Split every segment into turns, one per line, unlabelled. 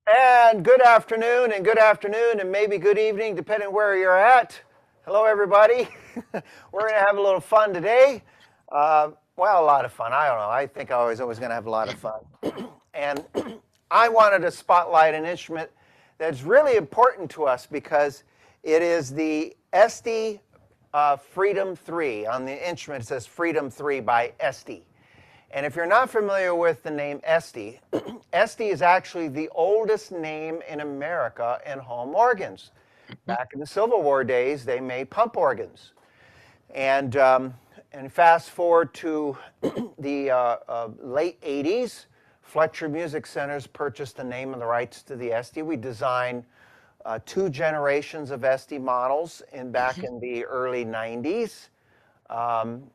And good afternoon, and maybe good evening, depending where you're at. Hello, everybody. We're going to have a little fun today. Well, a lot of fun. I don't know. I think I was always going to have a lot of fun. And I wanted to spotlight an instrument that's really important to us because it is the Estey Freedom 3. On the instrument, it says Freedom 3 by Estey. And if you're not familiar with the name Estey, Estey is actually the oldest name in America in home organs. Back in the Civil War days, they made pump organs. And fast forward to the late 80s, Fletcher Music Centers purchased the name and the rights to the Estey. We designed 2 generations of Estey models back in the early 90s. From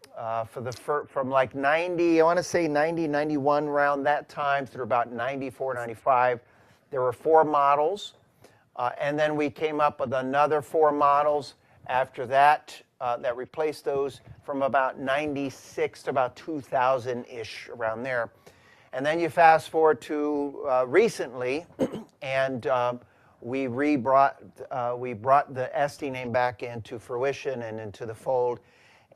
like 90, I want to say 90, 91, around that time through about 94, 95, there were 4 models. And then we came up with another 4 models after that that replaced those from about 96 to about 2000-ish, around there. And then you fast forward to recently, and we brought the Estey name back into fruition and into the fold.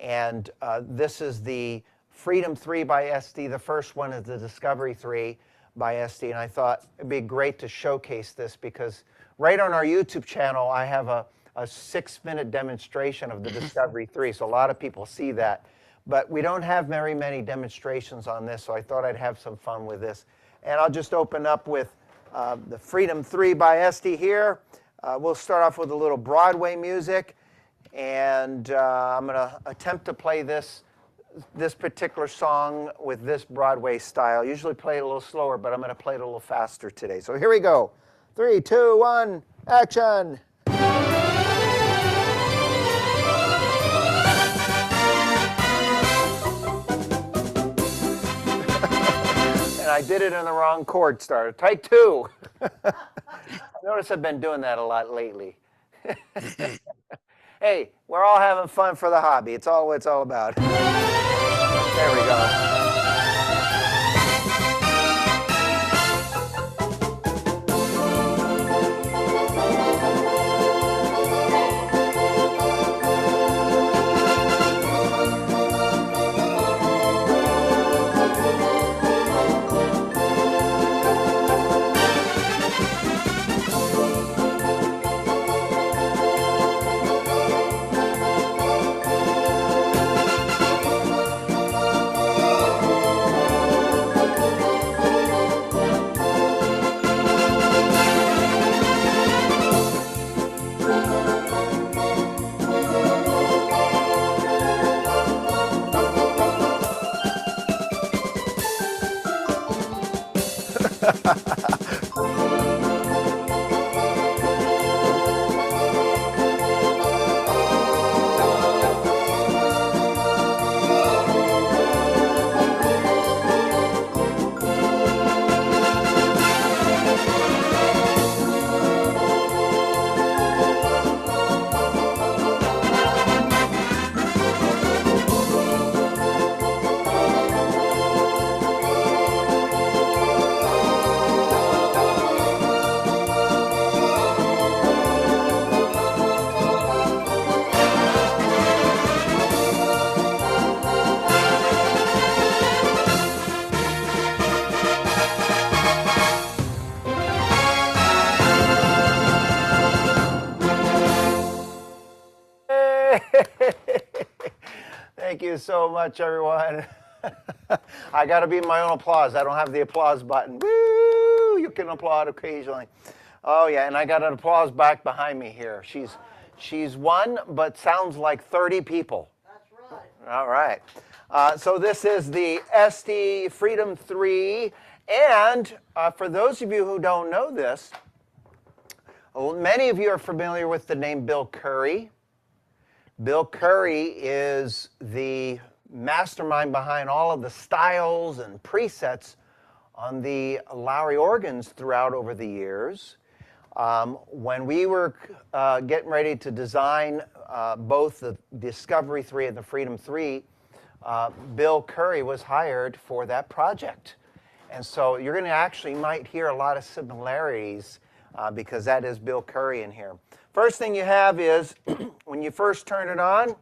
And this is the Freedom 3 by Estey. The first one is the Discovery 3 by Estey. And I thought it'd be great to showcase this because right on our YouTube channel, I have a 6-minute demonstration of the Discovery 3. So a lot of people see that. But we don't have very many demonstrations on this, so I thought I'd have some fun with this. And I'll just open up with the Freedom 3 by Estey here. We'll start off with a little Broadway music. And I'm going to attempt to play this particular song with this Broadway style. Usually play it a little slower, but I'm going to play it a little faster today. So here we go. 3, 2, 1, action. And I did it in the wrong chord starter. Take 2. I notice I've been doing that a lot lately. Hey, we're all having fun for the hobby. It's all what it's all about. There we go. Thank you so much, everyone. I got to be my own applause. I don't have the applause button. Woo! You can applaud occasionally. Oh, yeah, and I got an applause back behind me here. She's one, but sounds like 30 people.
That's right.
All right. So this is the Estey Freedom 3. And for those of you who don't know this, many of you are familiar with the name Bill Curry. Bill Curry is the mastermind behind all of the styles and presets on the Lowry organs throughout over the years. When we were getting ready to design both the Discovery 3 and the Freedom 3, Bill Curry was hired for that project. And so you're going to actually might hear a lot of similarities because that is Bill Curry in here. First thing you have is when you first turn it on,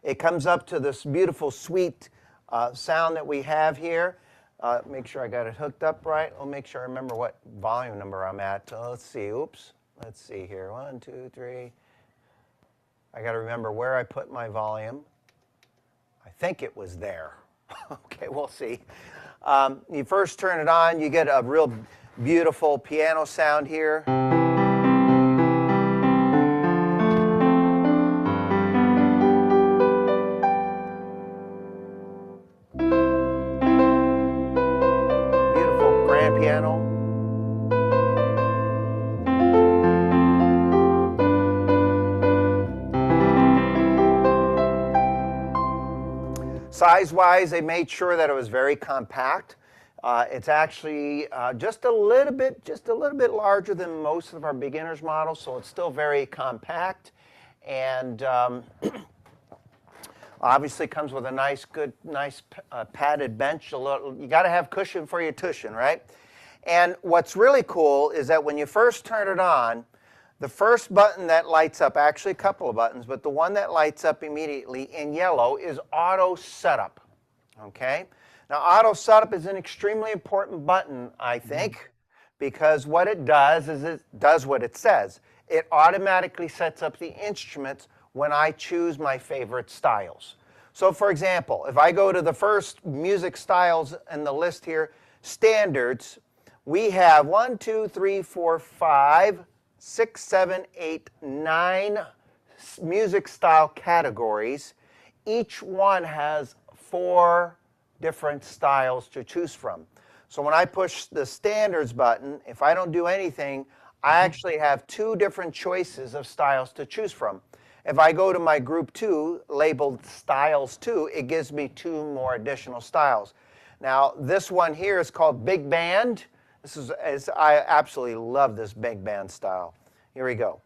it comes up to this beautiful, sweet sound that we have here. Make sure I got it hooked up right. I'll make sure I remember what volume number I'm at. Let's see. Oops. Let's see here. 1, 2, 3. I got to remember where I put my volume. I think it was there. Okay, we'll see. You first turn it on, you get a real beautiful piano sound here. Beautiful grand piano. Size-wise, they made sure that it was very compact. It's actually just a little bit larger than most of our beginners models, so it's still very compact, and obviously comes with a nice padded bench. You got to have cushion for your tuition, right? And what's really cool is that when you first turn it on, the first button that lights up, actually a couple of buttons, but the one that lights up immediately in yellow is auto setup, okay? Now, auto setup is an extremely important button, I think, because what it does is it does what it says. It automatically sets up the instruments when I choose my favorite styles. So, for example, if I go to the first music styles in the list here, standards, we have 1, 2, 3, 4, 5, 6, 7, 8, 9 music style categories. Each one has 4 different styles to choose from. So when I push the standards button, if I don't do anything, I actually have 2 different choices of styles to choose from. If I go to my group 2, labeled styles 2, it gives me 2 more additional styles. Now this one here is called Big Band. I absolutely love this big band style. Here we go.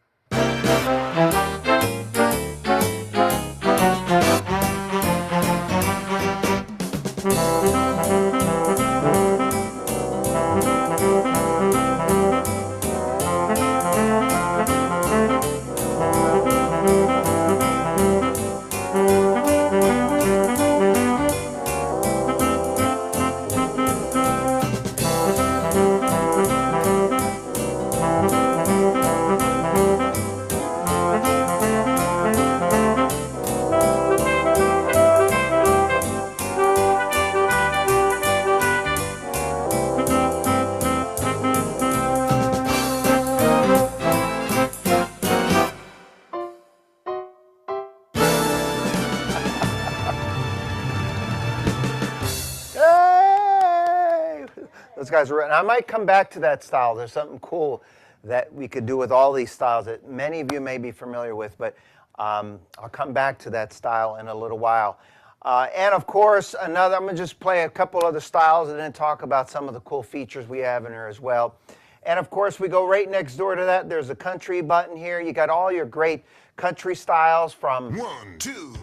Those guys are, and I might come back to that style. There's something cool that we could do with all these styles that many of you may be familiar with, but I'll come back to that style in a little while. And of course, I'm going to just play a couple other styles and then talk about some of the cool features we have in here as well. And of course, we go right next door to that. There's a country button here. You got all your great country styles from
1, 2.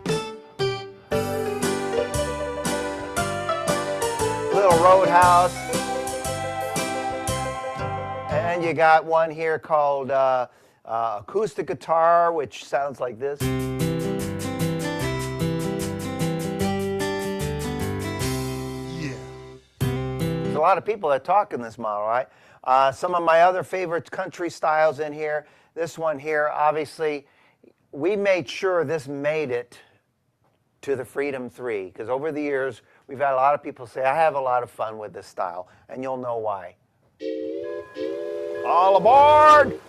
Little Roadhouse. And you got one here called acoustic guitar, which sounds like this.
Yeah.
There's a lot of people that talk in this model, right? Some of my other favorite country styles in here. This one here, obviously, we made sure this made it to the Freedom 3, because over the years, we've had a lot of people say, I have a lot of fun with this style, and you'll know why. All aboard!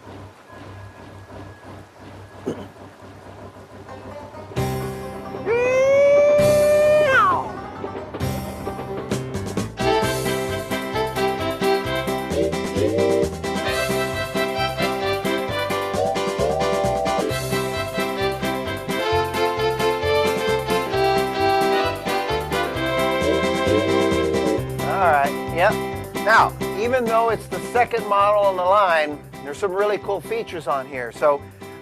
All right, yep. Now, even though it's the second model on the line, there's some really cool features on here. So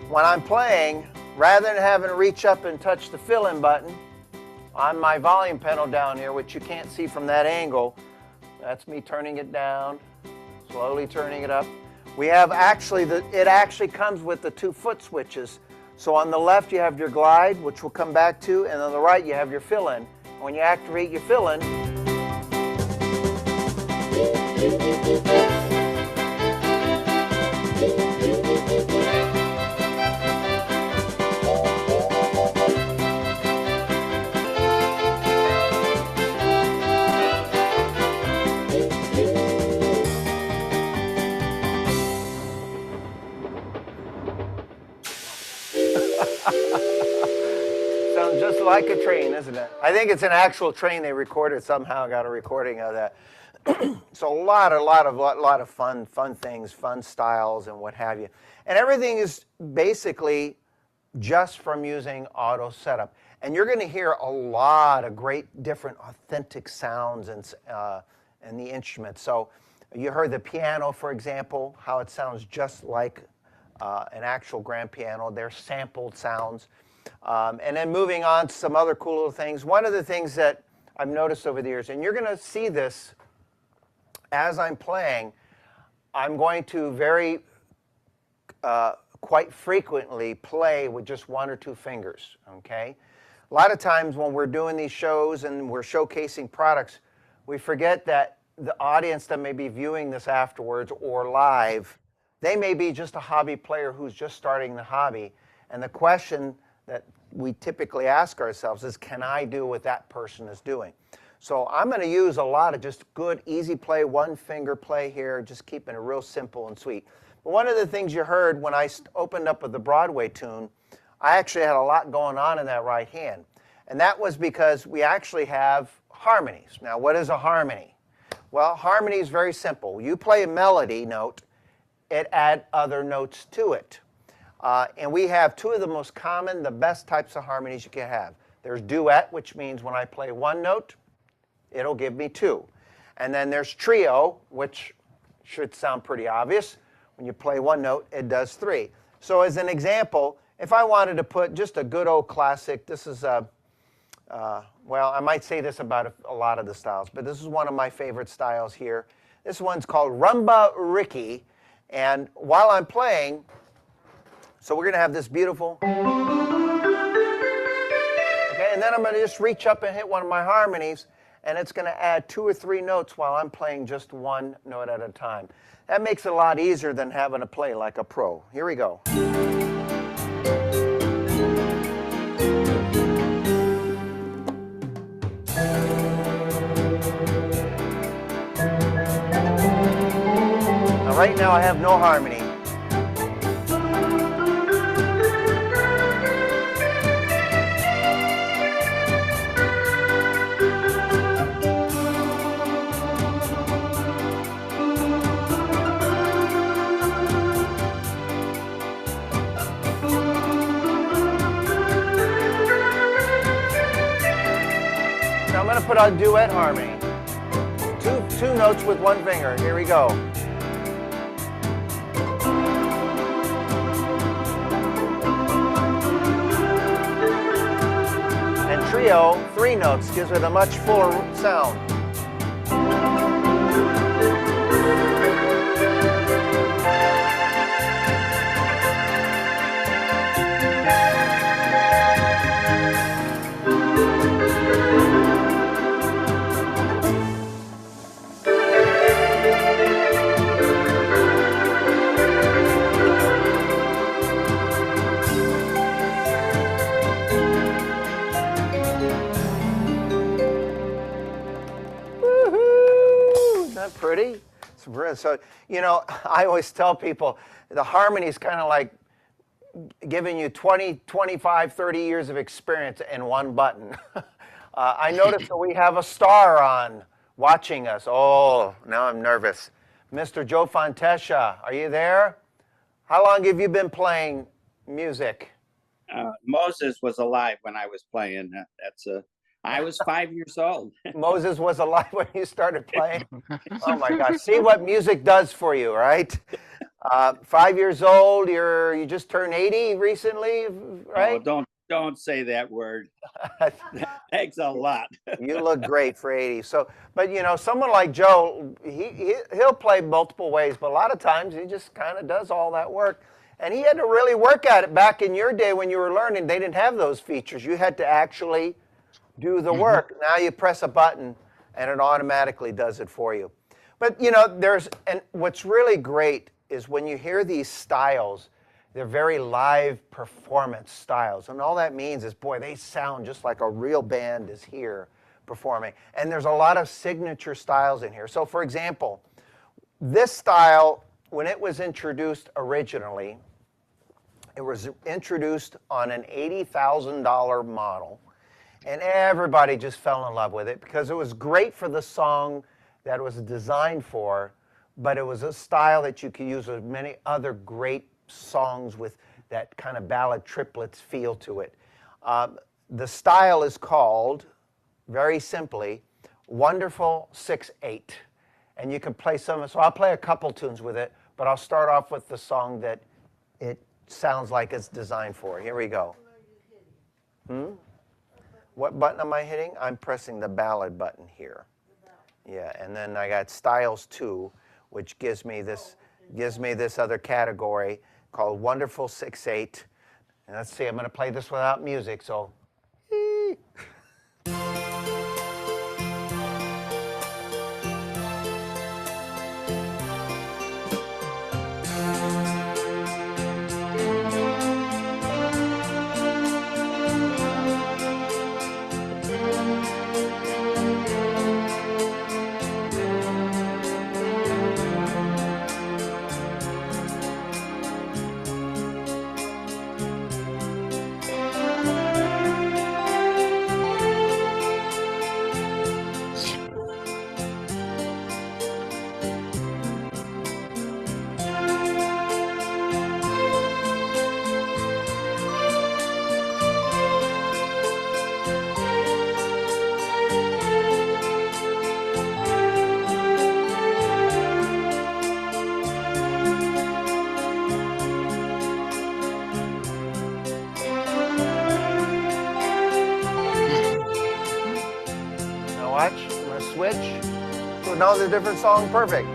when I'm playing, rather than having to reach up and touch the fill-in button on my volume pedal down here, which you can't see from that angle, That's me turning it down, slowly turning it up. We have actually, it actually comes with the 2 foot switches. So on the left you have your glide, which we'll come back to, and on the right you have your fill-in. When you activate your fill-in, sounds just like a train, isn't it? I think it's an actual train they recorded somehow, got a recording of that. So a lot of fun things, fun styles and what have you. And everything is basically just from using auto setup. And you're going to hear a lot of great different authentic sounds and the instruments. So you heard the piano, for example, how it sounds just like an actual grand piano. They're sampled sounds. And then moving on to some other cool little things. One of the things that I've noticed over the years, and you're going to see this as I'm playing, I'm going to quite frequently play with just 1 or 2 fingers, okay? A lot of times when we're doing these shows and we're showcasing products, we forget that the audience that may be viewing this afterwards or live, they may be just a hobby player who's just starting the hobby. And the question that we typically ask ourselves is, can I do what that person is doing? So I'm going to use a lot of just good, easy play, 1 finger play here, just keeping it real simple and sweet. But one of the things you heard when I opened up with the Broadway tune, I actually had a lot going on in that right hand. And that was because we actually have harmonies. Now, what is a harmony? Well, harmony is very simple. You play a melody note, it adds other notes to it. And we have 2 of the most common, the best types of harmonies you can have. There's duet, which means when I play 1 note, it'll give me 2. And then there's trio, which should sound pretty obvious. When you play 1 note, it does 3. So as an example, if I wanted to put just a good old classic, this is well, I might say this about a lot of the styles, but this is one of my favorite styles here. This one's called Rhumba Ricky. And while I'm playing, so we're going to have this beautiful, okay, and then I'm going to just reach up and hit one of my harmonies, and it's going to add 2 or 3 notes while I'm playing just 1 note at a time. That makes it a lot easier than having to play like a pro. Here we go. Now, right now I have no harmony. I'm going to put on duet harmony. Two notes with 1 finger. Here we go. And trio, 3 notes, gives it a much fuller sound. Pretty. So, you know, I always tell people the harmony is kind of like giving you 20, 25, 30 years of experience in 1 button. I noticed that we have a star on watching us. Oh, now I'm nervous. Mr. Joe Fontesha, are you there? How long have you been playing music?
Moses was alive when I was playing. I was 5 years old.
Moses was alive when you started playing? Oh my gosh, see what music does for you, right? 5 years old, you just turned 80 recently, right?
Oh, Don't say that word. Thanks a lot.
You look great for 80. So, but you know, someone like Joe, he'll play multiple ways, but a lot of times he just kind of does all that work. And he had to really work at it. Back in your day when you were learning, they didn't have those features. You had to actually do the work. Now you press a button and it automatically does it for you. But you know, and what's really great is when you hear these styles, they're very live performance styles. And all that means is, boy, they sound just like a real band is here performing. And there's a lot of signature styles in here. So for example, this style, when it was introduced originally, it was introduced on an $80,000 model. And everybody just fell in love with it because it was great for the song that it was designed for, but it was a style that you could use with many other great songs with that kind of ballad triplets feel to it. The style is called, very simply, Wonderful 6/8. And you can play some, so I'll play a couple tunes with it, but I'll start off with the song that it sounds like it's designed for. Here we go. What button am I hitting? I'm pressing the ballad button here. Yeah, and then I got styles 2, which gives me this other category called Wonderful 6/8. And let's see, I'm going to play this without music, so. Watch, I'm going to switch to another different song. Perfect.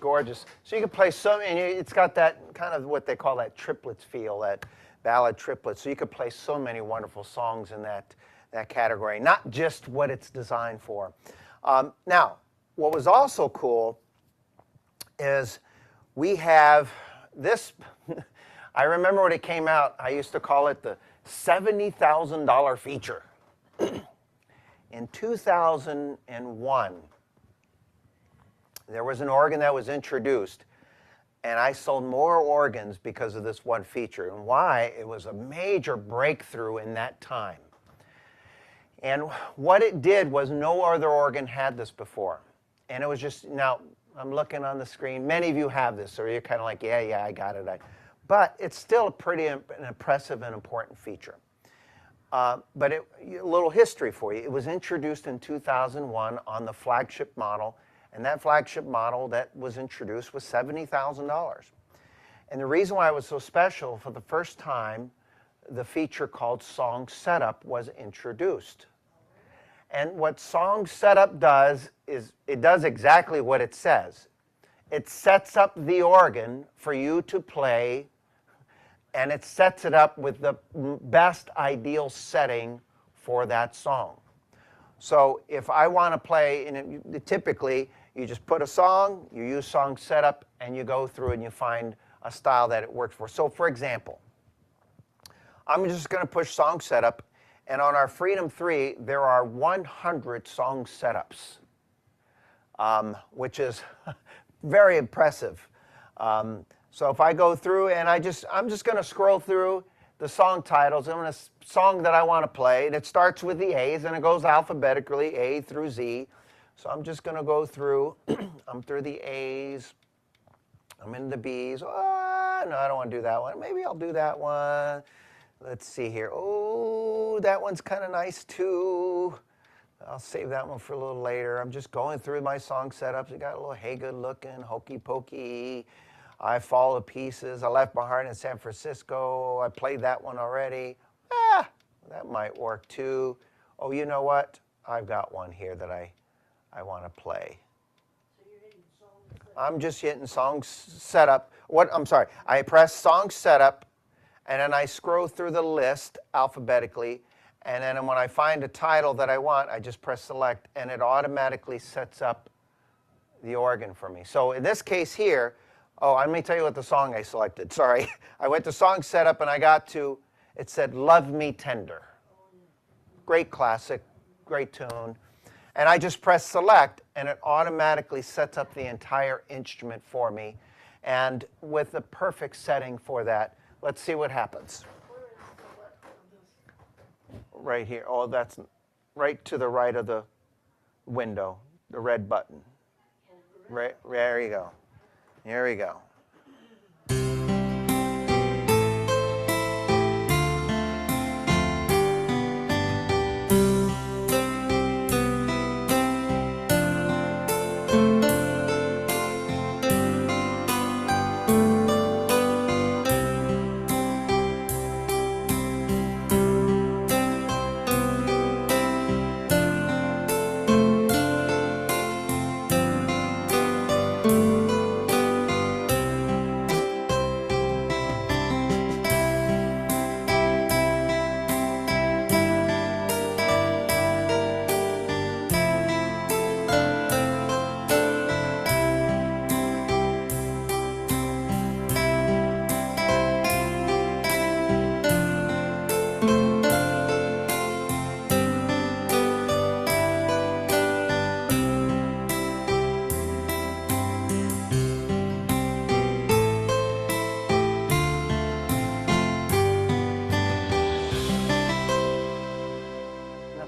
Gorgeous. So you can play so many, it's got that kind of what they call that triplets feel, that ballad triplets. So you could play so many wonderful songs in that category, not just what it's designed for. Now, what was also cool is we have this, I remember when it came out, I used to call it the $70,000 feature. In 2001, there was an organ that was introduced, and I sold more organs because of this one feature. And why? It was a major breakthrough in that time. And what it did was no other organ had this before. And it was just, now I'm looking on the screen, many of you have this, so you're kind of like, yeah, I got it. But it's still a pretty impressive and important feature. But a little history for you. It was introduced in 2001 on the flagship model. And that flagship model that was introduced was $70,000. And the reason why it was so special, for the first time, the feature called Song Setup was introduced. And what Song Setup does is it does exactly what it says. It sets up the organ for you to play, and it sets it up with the best ideal setting for that song. So if I want to play, and typically you just put a song, you use Song Setup, and you go through and you find a style that it works for. So for example, I'm just going to push Song Setup, And on our Freedom 3, there are 100 song setups, which is very impressive. So if I go through and I'm just going to scroll through the song titles. I'm going to song that I want to play, and it starts with the A's, and it goes alphabetically, A through Z. So I'm just going to go through. I'm through the A's. I'm in the B's. Oh, no, I don't want to do that one. Maybe I'll do that one. Let's see here. Oh, that one's kind of nice too. I'll save that one for a little later. I'm just going through my song setups. I got a little Hey Good Looking, Hokey Pokey, I Fall to Pieces, I Left My Heart in San Francisco. I played that one already. That might work too. Oh, you know what? I've got one here that I want to play. I'm just hitting song setup. I'm sorry. I press song setup, and then I scroll through the list alphabetically, and then when I find a title that I want, I just press select, and it automatically sets up the organ for me. So in this case here, let me tell you what the song I selected. Sorry. I went to song setup, and I got to, it said Love Me Tender. Great classic, great tune. And I just press select, and it automatically sets up the entire instrument for me. And with the perfect setting for that, let's see what happens. Right here. Oh, that's right to the right of the window, the red button. Right, there you go. There we go.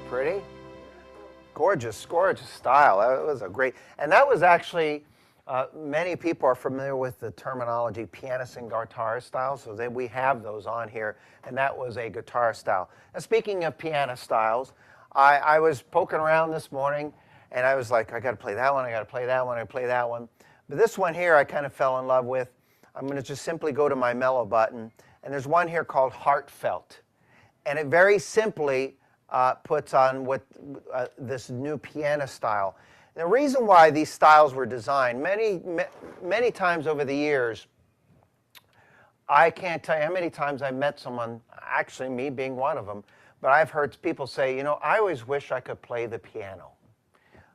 Pretty? Gorgeous, gorgeous style. That was a great, and that was actually, many people are familiar with the terminology pianist and guitar style, so we have those on here, and that was a guitar style. And speaking of piano styles, I was poking around this morning, and I was like, I got to play that one, I got to play that one, I play that one. But this one here I kind of fell in love with. I'm going to just simply go to my mellow button, and there's one here called Heartfelt. And it very simply puts on what this new piano style. The reason why these styles were designed, many times over the years, I can't tell you how many times I met someone, actually me being one of them, but I've heard people say, you know, I always wish I could play the piano.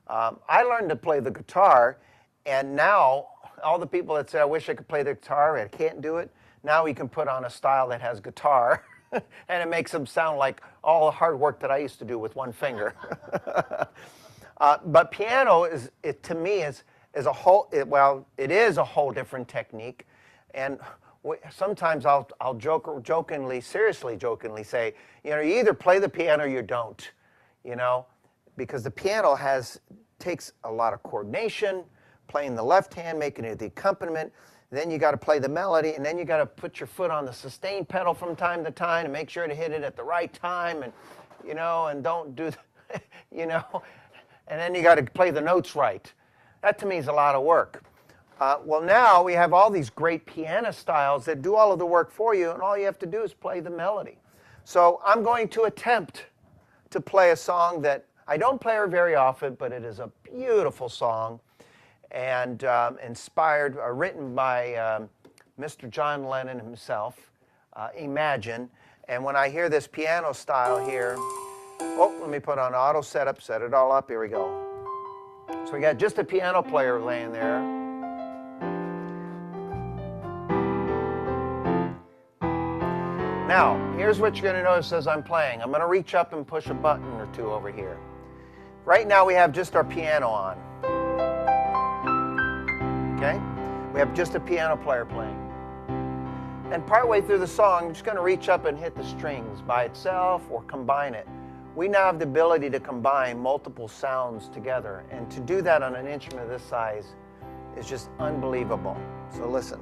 I learned to play the guitar, and now all the people that say, I wish I could play the guitar, I can't do it, now we can put on a style that has guitar, and it makes them sound like all the hard work that I used to do with one finger. But piano to me is a whole. It is a whole different technique, and sometimes I'll seriously jokingly say, you know, you either play the piano or you don't, you know, because the piano takes a lot of coordination, playing the left hand, making it the accompaniment. Then you got to play the melody, and then you got to put your foot on the sustain pedal from time to time and make sure to hit it at the right time, and you know, and don't do, you know, and then you got to play the notes right. That to me is a lot of work. Well, now we have all these great piano styles that do all of the work for you, and all you have to do is play the melody. So I'm going to attempt to play a song that I don't play her very often, but it is a beautiful song. And written by Mr. John Lennon himself, Imagine. And when I hear this piano style here, let me put on auto setup, set it all up, here we go. So we got just a piano player laying there. Now, here's what you're going to notice as I'm playing. I'm going to reach up and push a button or two over here. Right now we have just our piano on. Okay? We have just a piano player playing. And partway through the song, I'm just going to reach up and hit the strings by itself or combine it. We now have the ability to combine multiple sounds together. And to do that on an instrument of this size is just unbelievable. So listen.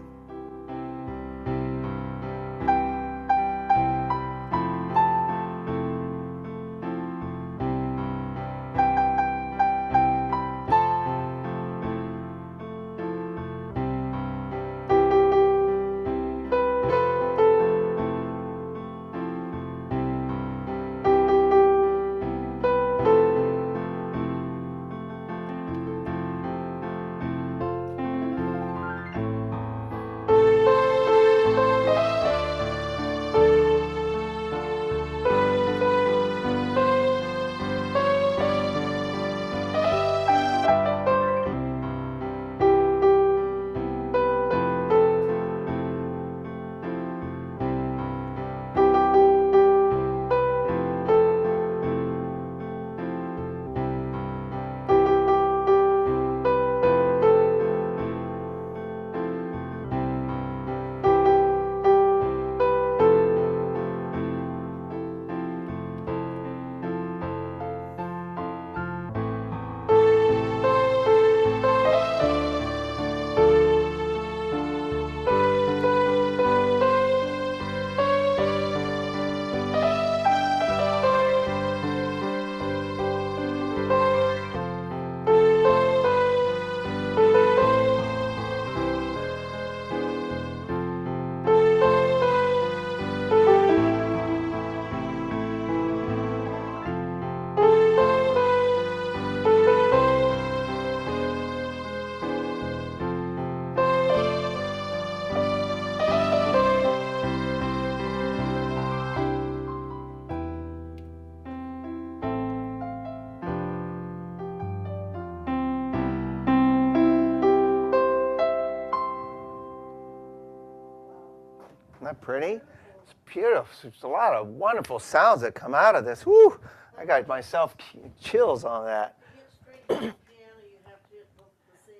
Isn't that pretty? It's beautiful. There's a lot of wonderful sounds that come out of this. Whew! I got myself chills on that.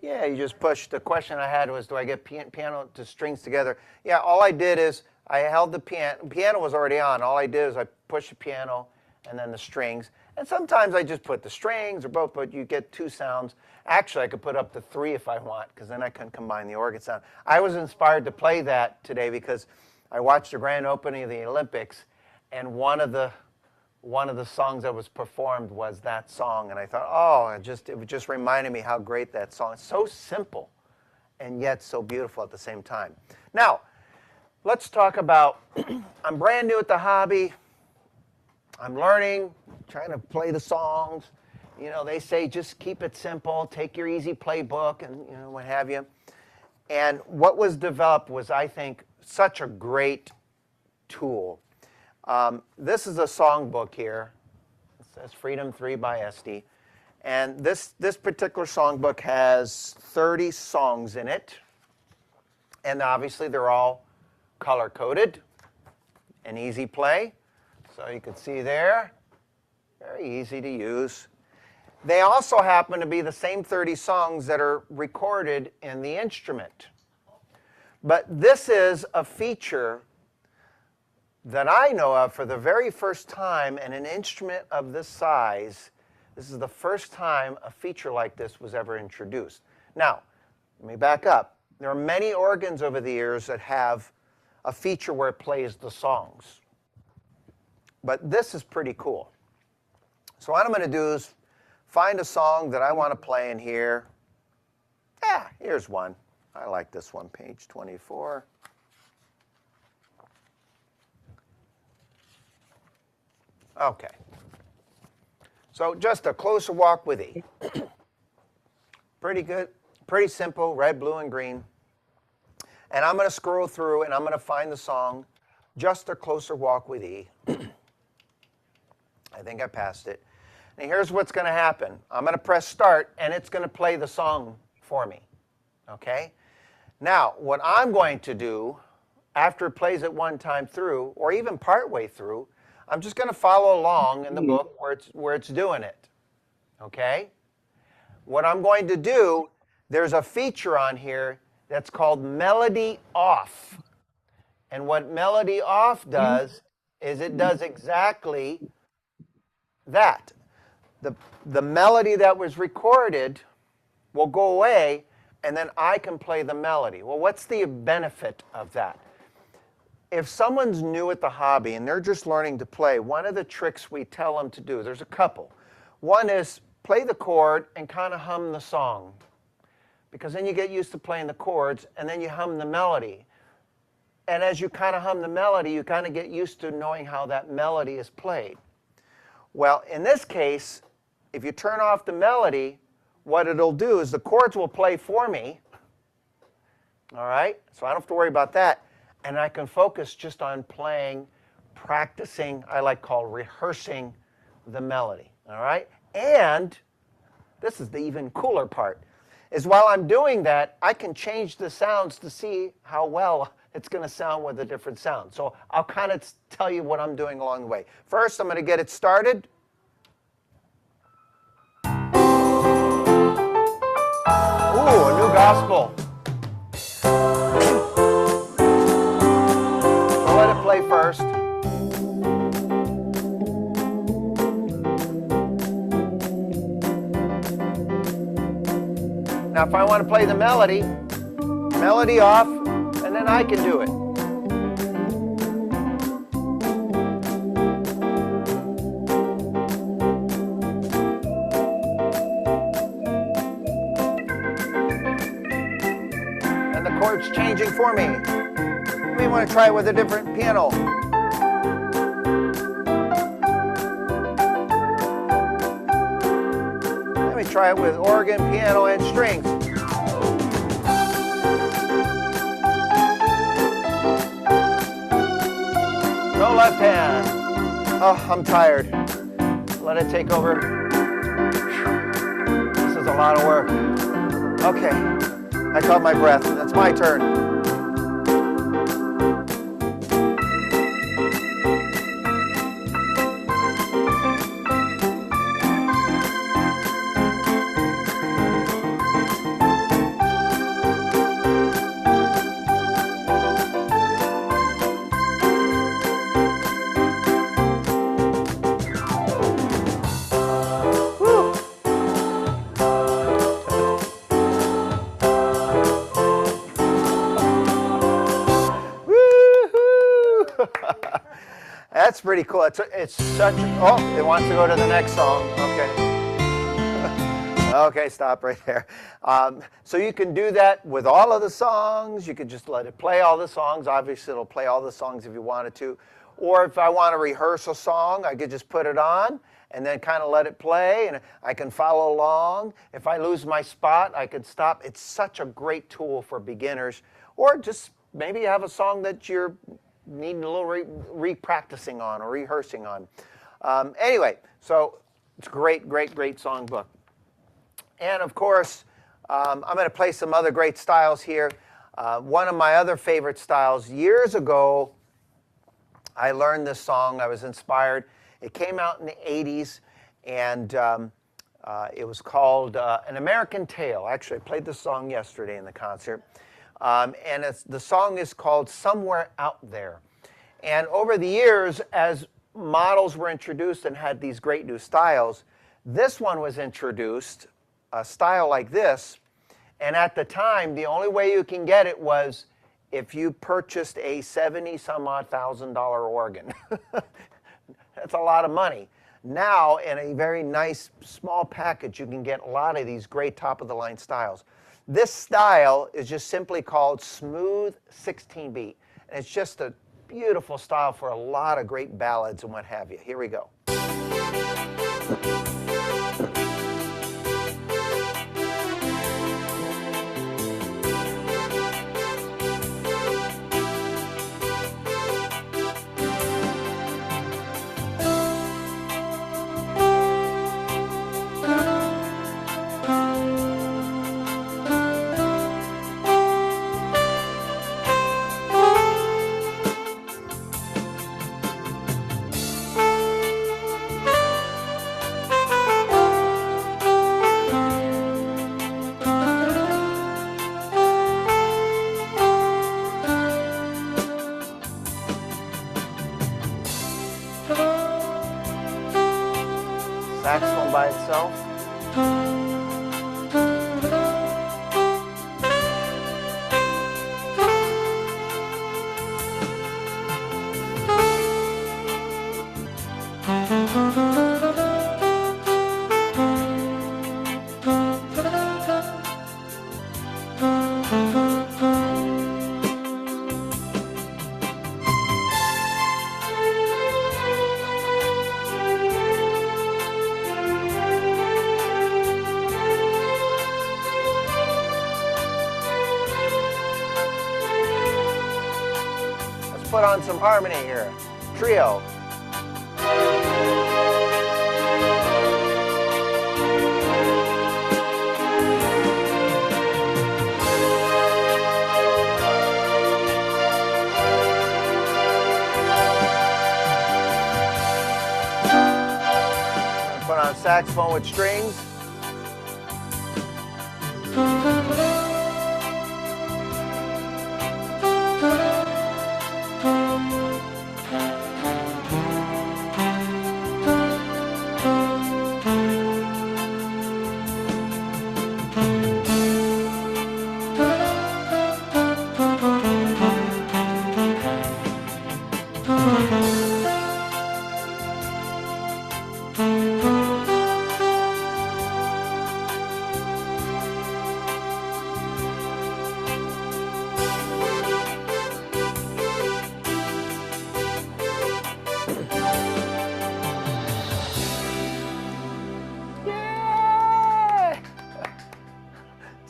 Yeah, you just push. The question I had was, do I get piano to strings together? Yeah, all I did is I held the piano. Piano was already on. All I did is I pushed the piano and then the strings. And sometimes I just put the strings or both, but you get two sounds. Actually, I could put up to three if I want, because then I can combine the organ sound. I was inspired to play that today because I watched the grand opening of the Olympics, and one of the songs that was performed was that song, and I thought, oh, it just reminded me how great that song is. So simple, and yet so beautiful at the same time. Now, let's talk about. I'm brand new at the hobby. I'm learning, trying to play the songs. You know, they say just keep it simple, take your easy playbook, and you know what have you. And what was developed was, I think, such a great tool. This is a songbook here. It says Freedom 3 by Estey. And this particular songbook has 30 songs in it. And obviously they're all color-coded and easy play. So you can see there, very easy to use. They also happen to be the same 30 songs that are recorded in the instrument. But this is a feature that I know of for the very first time in an instrument of this size. This is the first time a feature like this was ever introduced. Now, let me back up. There are many organs over the years that have a feature where it plays the songs. But this is pretty cool. So what I'm going to do is find a song that I want to play in here. Yeah, here's one. I like this one, page 24. Okay. So just a closer walk with E. Pretty good, pretty simple, red, blue, and green. And I'm going to scroll through and I'm going to find the song, Just a Closer Walk with E. I think I passed it. And here's what's going to happen. I'm going to press start and it's going to play the song for me. Okay? Now, what I'm going to do after it plays it one time through, or even partway through, I'm just going to follow along in the book where it's doing it. Okay? What I'm going to do, there's a feature on here that's called Melody Off. And what Melody Off does is it does exactly that. The melody that was recorded will go away, and then I can play the melody. Well, what's the benefit of that? If someone's new at the hobby and they're just learning to play, one of the tricks we tell them to do, there's a couple. One is play the chord and kind of hum the song, because then you get used to playing the chords and then you hum the melody. And as you kind of hum the melody, you kind of get used to knowing how that melody is played. Well, in this case, if you turn off the melody, what it'll do is the chords will play for me. All right? So I don't have to worry about that. And I can focus just on playing, practicing, I like call rehearsing the melody. All right? And this is the even cooler part, is while I'm doing that, I can change the sounds to see how well it's going to sound with a different sound. So I'll kind of tell you what I'm doing along the way. First, I'm going to get it started. Ooh, a new gospel. I'll let it play first. Now, if I want to play the melody, melody off, and then I can do it. And the chord's changing for me. You may want to try it with a different piano. Let me try it with organ, piano, and strings. No left hand. Oh, I'm tired. Let it take over. This is a lot of work. Okay, I caught my breath. That's my turn. That's pretty cool. It's such. Oh, it wants to go to the next song. Okay. Okay, stop right there. So you can do that with all of the songs. You could just let it play all the songs. Obviously, it'll play all the songs if you wanted to. Or if I want to rehearse a song, I could just put it on and then kind of let it play, and I can follow along. If I lose my spot, I could stop. It's such a great tool for beginners. Or just maybe you have a song that you're needing a little re-practicing on or rehearsing on. Anyway, so it's a great, great, great songbook. And of course, I'm going to play some other great styles here. One of my other favorite styles, years ago, I learned this song. I was inspired. It came out in the 80s, and it was called An American Tale. Actually, I played this song yesterday in the concert. And the song is called Somewhere Out There. And over the years, as models were introduced and had these great new styles, this one was introduced, a style like this. And at the time, the only way you can get it was if you purchased a $70,000 organ. That's a lot of money. Now, in a very nice small package, you can get a lot of these great top-of-the-line styles. This style is just simply called smooth 16-beat. And it's just a beautiful style for a lot of great ballads and what have you. Here we go. saxophone by itself. Put on some harmony here. Trio. Put on saxophone with strings.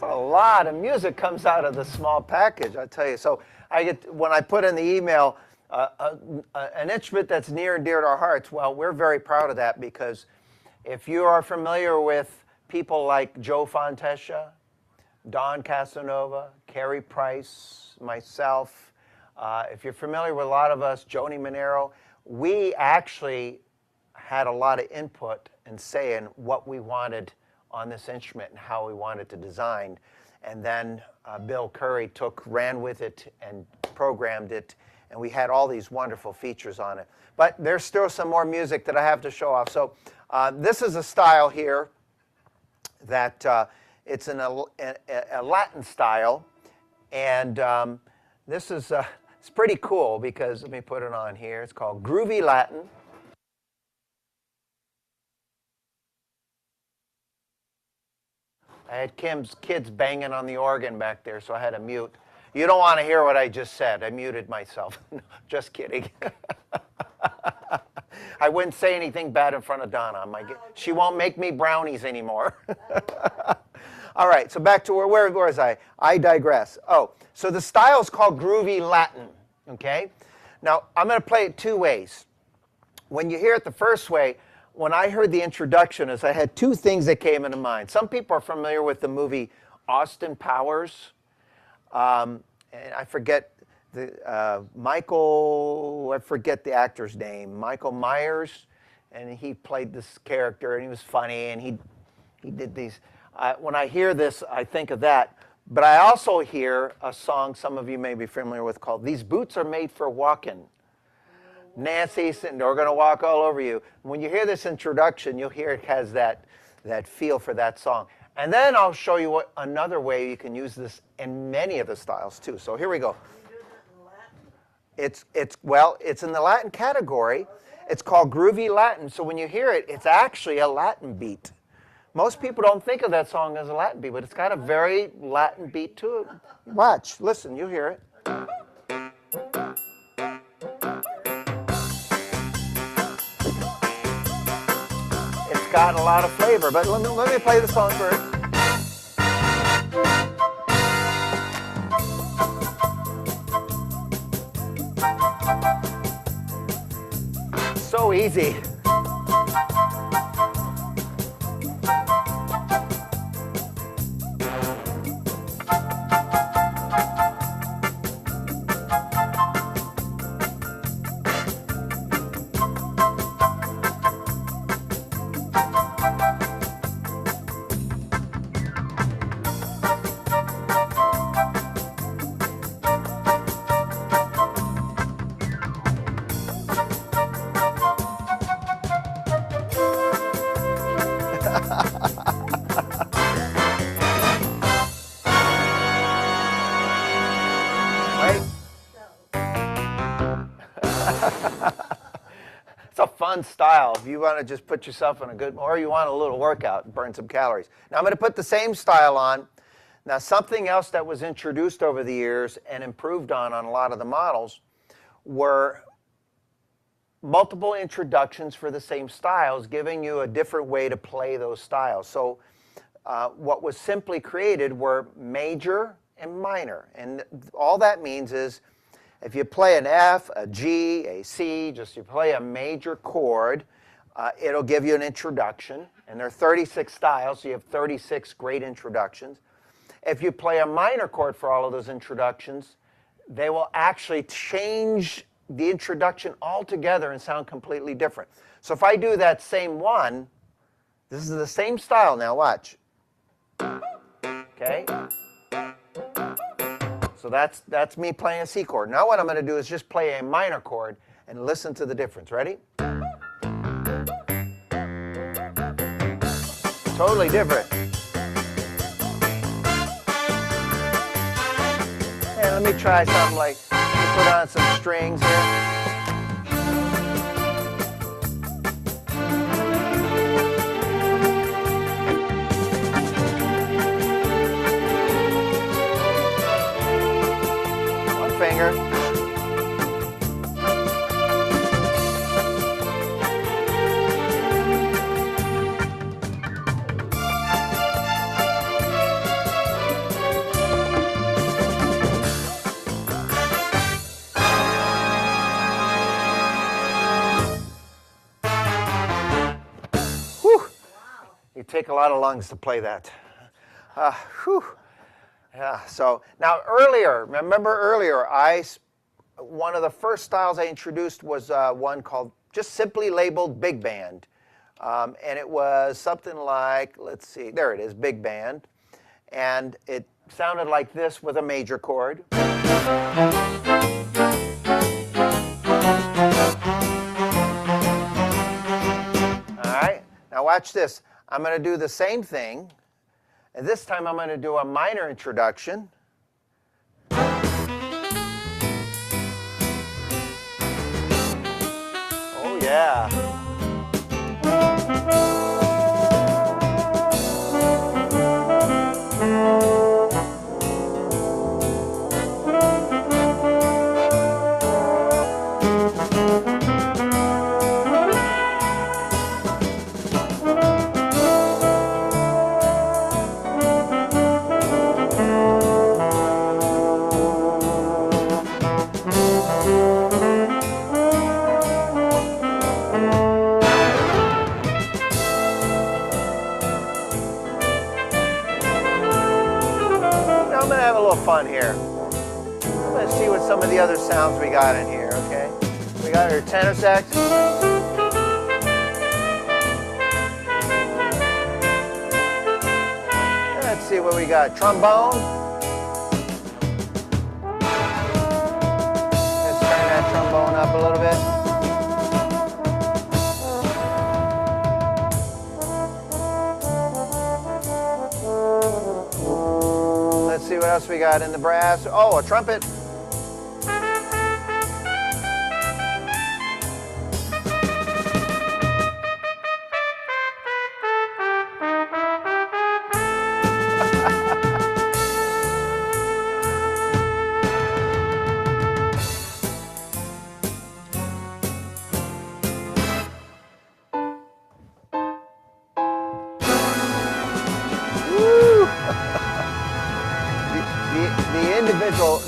A lot of music comes out of the small package, I tell you. So when I put in the email an instrument that's near and dear to our hearts, well, we're very proud of that, because if you are familiar with people like Joe Fontesha, Don Casanova, Carrie Price, myself, if you're familiar with a lot of us, Joni Monero, we actually had a lot of input and say in what we wanted on this instrument and how we wanted to design. And then Bill Curry ran with it and programmed it, and we had all these wonderful features on it. But there's still some more music that I have to show off. So this is a style here that it's a Latin style, and this is it's pretty cool, because let me put it on here. It's called Groovy Latin. I had Kim's kids banging on the organ back there, so I had to mute. You don't want to hear what I just said. I muted myself. Just kidding. I wouldn't say anything bad in front of Donna. She won't make me brownies anymore. All right, so back to where was I? I digress. Oh, so the style is called Groovy Latin, okay? Now, I'm going to play it two ways. When you hear it the first way, when I heard the introduction, I had two things that came into mind. Some people are familiar with the movie Austin Powers. And I forget I forget the actor's name, Michael Myers, and he played this character, and he was funny, and he did these. When I hear this, I think of that. But I also hear a song some of you may be familiar with called "These Boots Are Made for Walking." Nancy, they're going to walk all over you. When you hear this introduction, you'll hear it has that feel for that song. And then I'll show you another way you can use this in many of the styles too. So here we go. It's in the Latin category. It's called Groovy Latin. So when you hear it, it's actually a Latin beat. Most people don't think of that song as a Latin beat, but it's got a very Latin beat to it. Watch, listen, you'll hear it. Got a lot of flavor, but let me play the song first. So easy. It's a fun style if you want to just put yourself in a good, or you want a little workout and burn some calories. Now I'm going to put the same style on. Now something else that was introduced over the years and improved on a lot of the models were multiple introductions for the same styles, giving you a different way to play those styles. So what was simply created were major and minor. And all that means is if you play an F, a G, a C, just you play a major chord, it'll give you an introduction. And there are 36 styles, so you have 36 great introductions. If you play a minor chord for all of those introductions, they will actually change the introduction altogether and sound completely different. So if I do that same one, this is the same style now, watch. Okay? So that's me playing a C chord. Now what I'm going to do is just play a minor chord and listen to the difference. Ready? Totally different. And let me try something like, let me put on some strings here. Finger. Whew. You take a lot of lungs to play that. Whew. Yeah, so now remember earlier, one of the first styles I introduced was one called, just simply labeled big band. And it was something like, let's see, there it is, big band. And it sounded like this with a major chord. All right, now watch this. I'm going to do the same thing. And this time I'm going to do a minor introduction. Oh yeah. Fun here. Let's see what some of the other sounds we got in here, okay? We got our tenor sax. Let's see what we got. Trombone. Let's turn that trombone up a little bit. Let's see what else we got in the brass. Oh, a trumpet.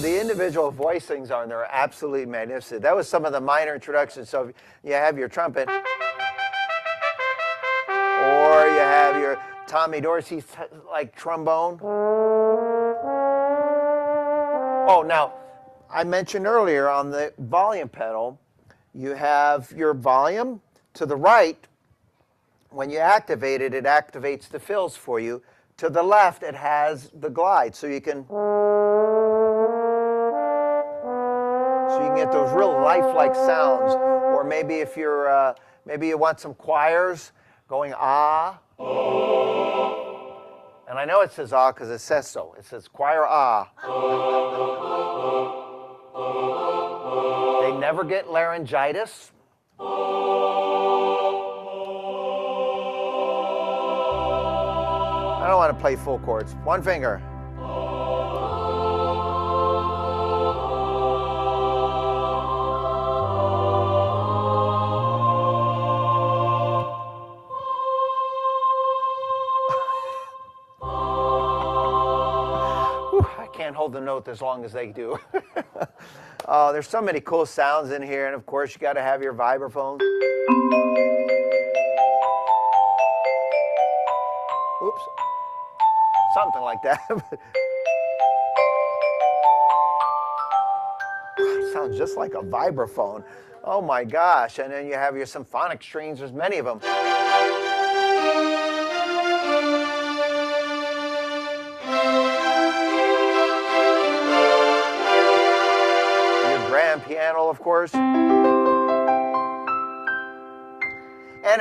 The individual voicings on there are absolutely magnificent. That was some of the minor introductions. So you have your trumpet, or you have your Tommy Dorsey like trombone. Oh, now I mentioned earlier on the volume pedal, you have your volume to the right. When you activate it, it activates the fills for you. To the left, it has the glide, so you can get those real lifelike sounds. Or maybe if you're maybe you want some choirs going ah. And I know it says ah because it says so. It says choir ah. They never get laryngitis. I don't want to play full chords. One finger. Whew, I can't hold the note as long as they do. Oh, there's so many cool sounds in here, and of course you got to have your vibraphone. Oops. Something like that. Sounds just like a vibraphone. Oh my gosh. And then you have your symphonic strings. There's many of them. Your grand piano, of course. And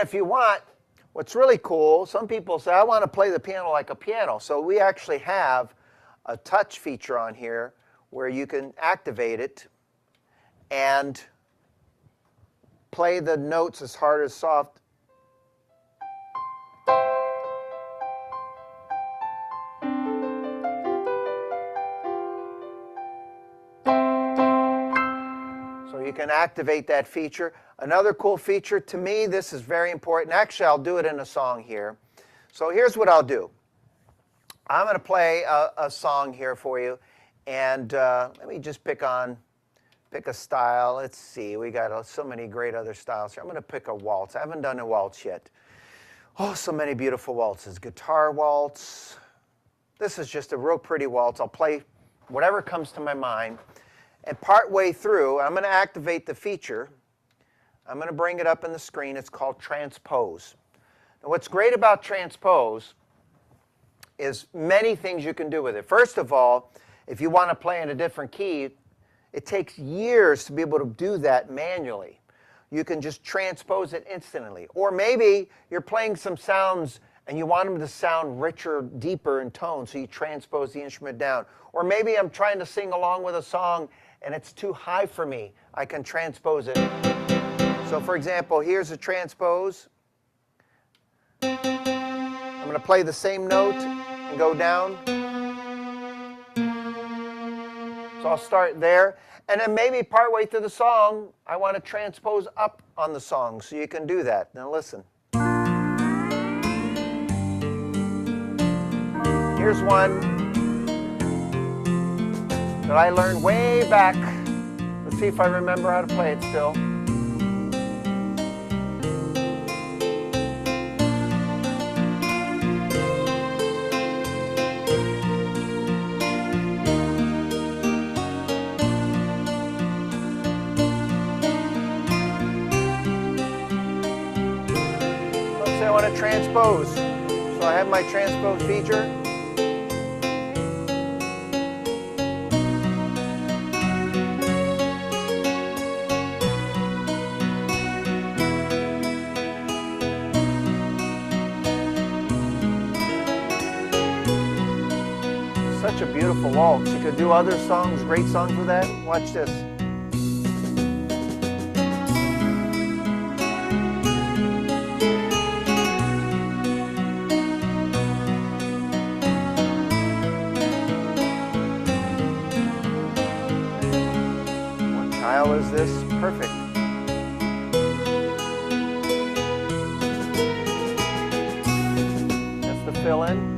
if you want, what's really cool, some people say, I want to play the piano like a piano. So we actually have a touch feature on here where you can activate it and play the notes as hard as soft. So you can activate that feature. Another cool feature, to me, this is very important. Actually, I'll do it in a song here. So here's what I'll do. I'm going to play a song here for you. And let me just pick a style. Let's see. We got so many great other styles here. I'm going to pick a waltz. I haven't done a waltz yet. Oh, so many beautiful waltzes. Guitar waltz. This is just a real pretty waltz. I'll play whatever comes to my mind. And partway through, I'm going to activate the feature. I'm going to bring it up in the screen. It's called Transpose. Now, what's great about Transpose is many things you can do with it. First of all, if you want to play in a different key, it takes years to be able to do that manually. You can just transpose it instantly. Or maybe you're playing some sounds and you want them to sound richer, deeper in tone, so you transpose the instrument down. Or maybe I'm trying to sing along with a song and it's too high for me. I can transpose it. So for example, here's a transpose. I'm going to play the same note and go down. So I'll start there. And then maybe partway through the song, I want to transpose up on the song. So you can do that. Now listen. Here's one that I learned way back. Let's see if I remember how to play it still. I want to transpose. So I have my transpose feature. Such a beautiful waltz. You could do other songs, great songs with that. Watch this. Is this perfect? That's the fill in.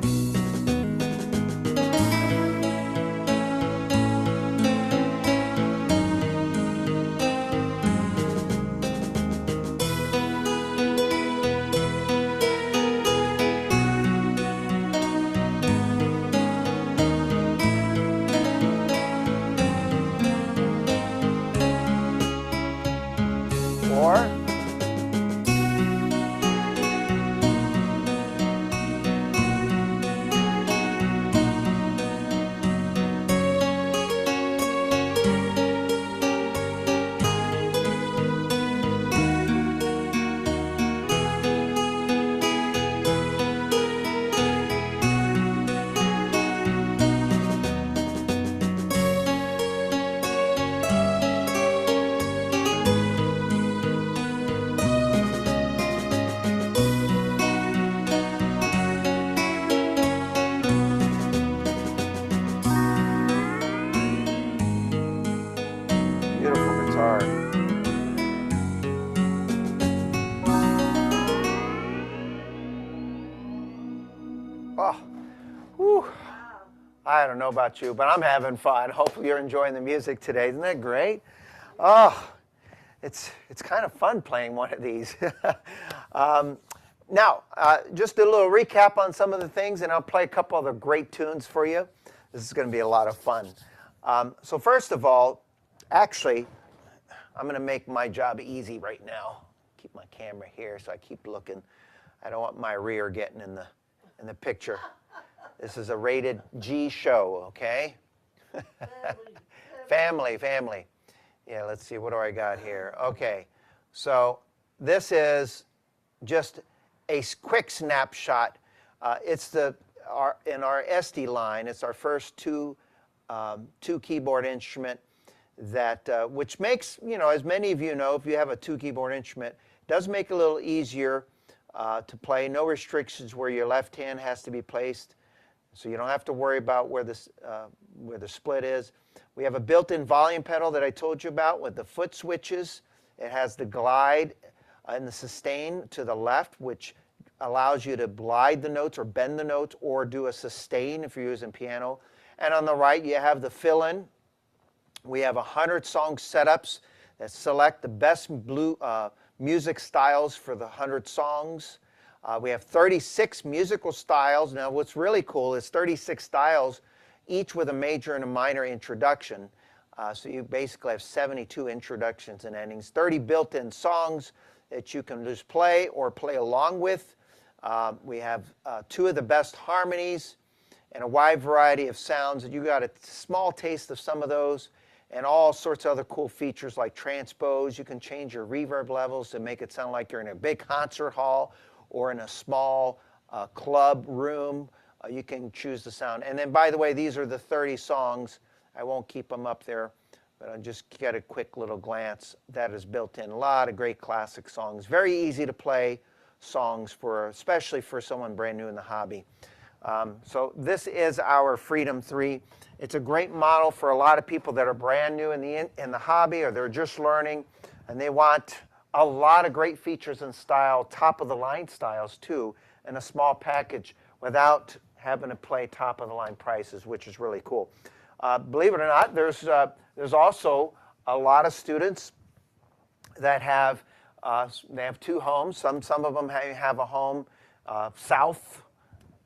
I don't know about you, but I'm having fun. Hopefully you're enjoying the music today. Isn't that great? Oh, it's kind of fun playing one of these. Now, just a little recap on some of the things, and I'll play a couple of the great tunes for you. This is going to be a lot of fun. So first of all, actually, I'm going to make my job easy right now. Keep my camera here so I keep looking. I don't want my rear getting in the picture. This is a rated G show, okay? Family. Yeah, let's see, what do I got here? Okay, so this is just a quick snapshot. It's in our Estey line. It's our first two keyboard instrument that which makes, as many of you know, if you have a two keyboard instrument, does make it a little easier to play. No restrictions where your left hand has to be placed, so you don't have to worry about where the split is. We have a built-in volume pedal that I told you about with the foot switches. It has the glide and the sustain to the left, which allows you to glide the notes or bend the notes or do a sustain if you're using piano. And on the right, you have the fill-in. We have 100 song setups that select the best music styles for the 100 songs. We have 36 musical styles. Now, what's really cool is 36 styles, each with a major and a minor introduction. So you basically have 72 introductions and endings, 30 built-in songs that you can just play or play along with. We have 2 of the best harmonies and a wide variety of sounds. You got a small taste of some of those, and all sorts of other cool features like Transpose. You can change your reverb levels to make it sound like you're in a big concert hall or in a small club room. You can choose the sound. And then, by the way, these are the 30 songs. I won't keep them up there, but I'll just get a quick little glance. That is built in. A lot of great classic songs. Very easy to play songs especially for someone brand new in the hobby. So this is our Freedom 3. It's a great model for a lot of people that are brand new in the hobby, or they're just learning, and they want a lot of great features and style, top-of-the-line styles too, in a small package without having to play top-of-the-line prices, which is really cool. Believe it or not, there's also a lot of students that they have 2 homes. Some of them have a home south,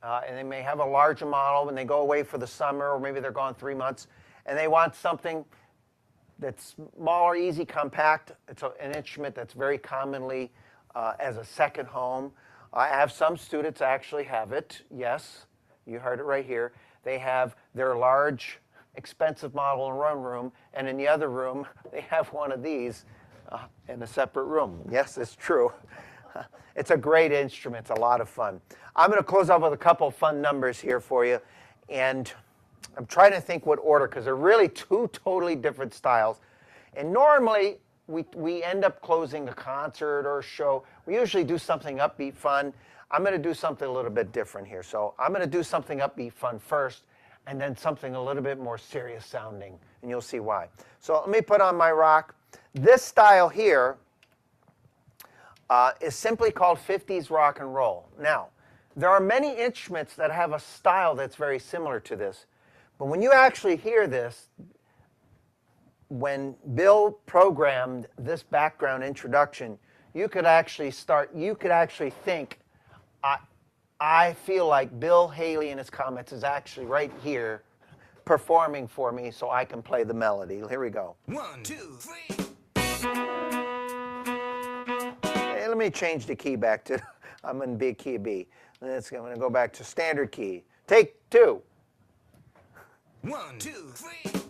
and they may have a larger model when they go away for the summer, or maybe they're gone 3 months, and they want something that's smaller, easy, compact. It's an instrument that's very commonly as a second home. I have some students actually have it. Yes, you heard it right here. They have their large, expensive model in one room, and in the other room, they have one of these in a separate room. Yes, it's true. It's a great instrument. It's a lot of fun. I'm going to close out with a couple of fun numbers here for you, and I'm trying to think what order, because they're really 2 totally different styles. And normally, we end up closing a concert or a show. We usually do something upbeat, fun. I'm going to do something a little bit different here. So I'm going to do something upbeat, fun first, and then something a little bit more serious sounding, and you'll see why. So let me put on my rock. This style here is simply called 50s rock and roll. Now, there are many instruments that have a style that's very similar to this, but when you actually hear this, when Bill programmed this background introduction, you could actually think, I feel like Bill Haley in his comments is actually right here performing for me so I can play the melody. Here we go.
1, 2, 3.
Hey, let me change the key back to, I'm in big key B. I'm going to go back to standard key. Take 2.
1, 2, 3.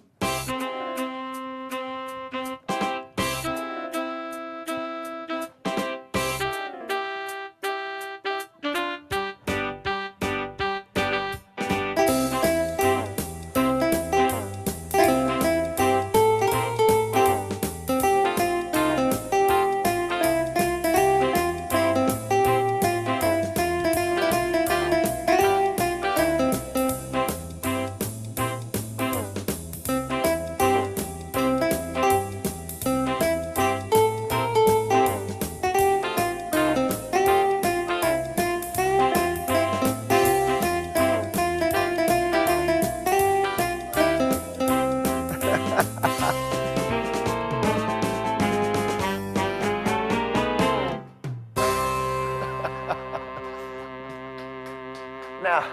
Now,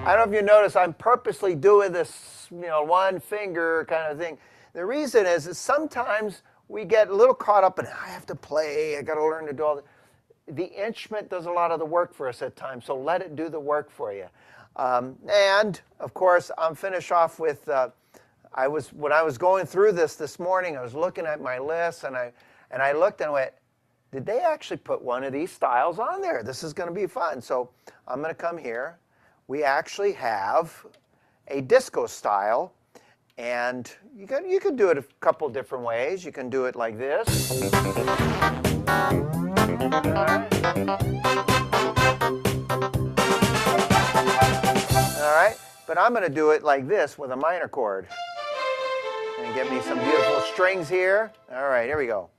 I don't know if you notice, I'm purposely doing this, one finger kind of thing. The reason is sometimes we get a little caught up in, I have to play, I got to learn to do all that. The instrument does a lot of the work for us at times, so let it do the work for you. And of course, I'm finished off with, when I was going through this morning, I was looking at my list and I looked and went, did they actually put one of these styles on there? This is going to be fun. So I'm going to come here. We actually have a disco style, and you can do it a couple different ways. You can do it like this. All right, but I'm going to do it like this with a minor chord. And get me some beautiful strings here. All right, here we go.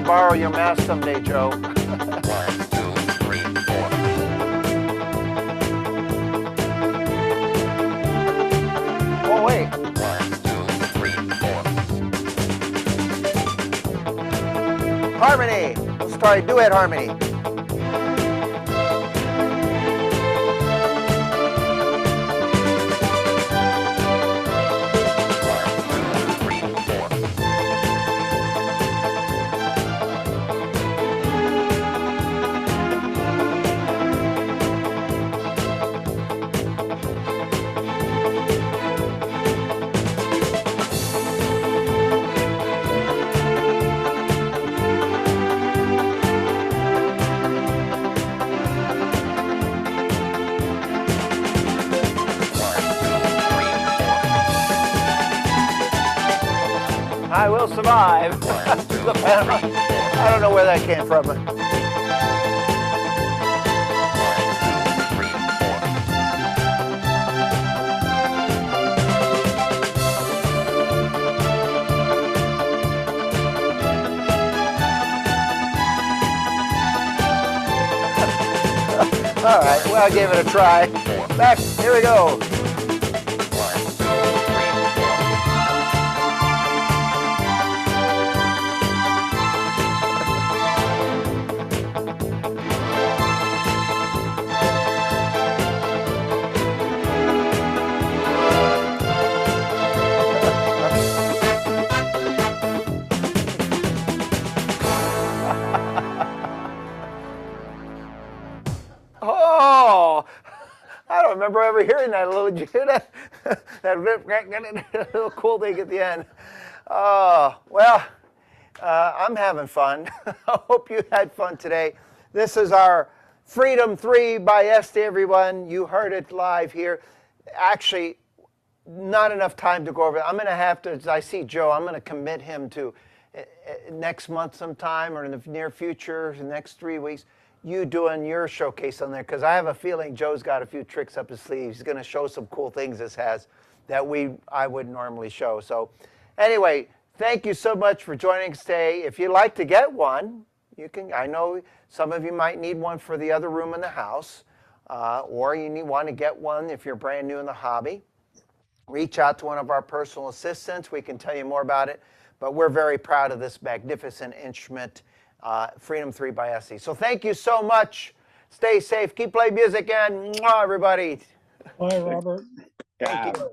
Borrow your mask someday, Joe.
1, 2, 3, 4.
Oh, wait.
1, 2, 3, 4.
Harmony. Let's try duet harmony. I will survive. I don't know where that came from. All right, well, I gave it a try. Back, here we go. Oh, I don't remember ever hearing that little, did you hear that? That little cool thing at the end. Oh, well, I'm having fun. I hope you had fun today. This is our Freedom 3 by Estey, everyone. You heard it live here. Actually, not enough time to go over it. I'm going to have to, as I see Joe, I'm going to commit him to next month sometime or in the near future, the next 3 weeks, you doing your showcase on there, because I have a feeling Joe's got a few tricks up his sleeve. He's going to show some cool things this has that I wouldn't normally show. So anyway, thank you so much for joining us today. If you'd like to get one, you can. I know some of you might need one for the other room in the house, or you want to get one if you're brand new in the hobby. Reach out to one of our personal assistants. We can tell you more about it, but we're very proud of this magnificent instrument, Freedom 3 by Estey. So thank you so much. Stay safe. Keep playing music, and mwah, everybody.
Bye, Robert.
God.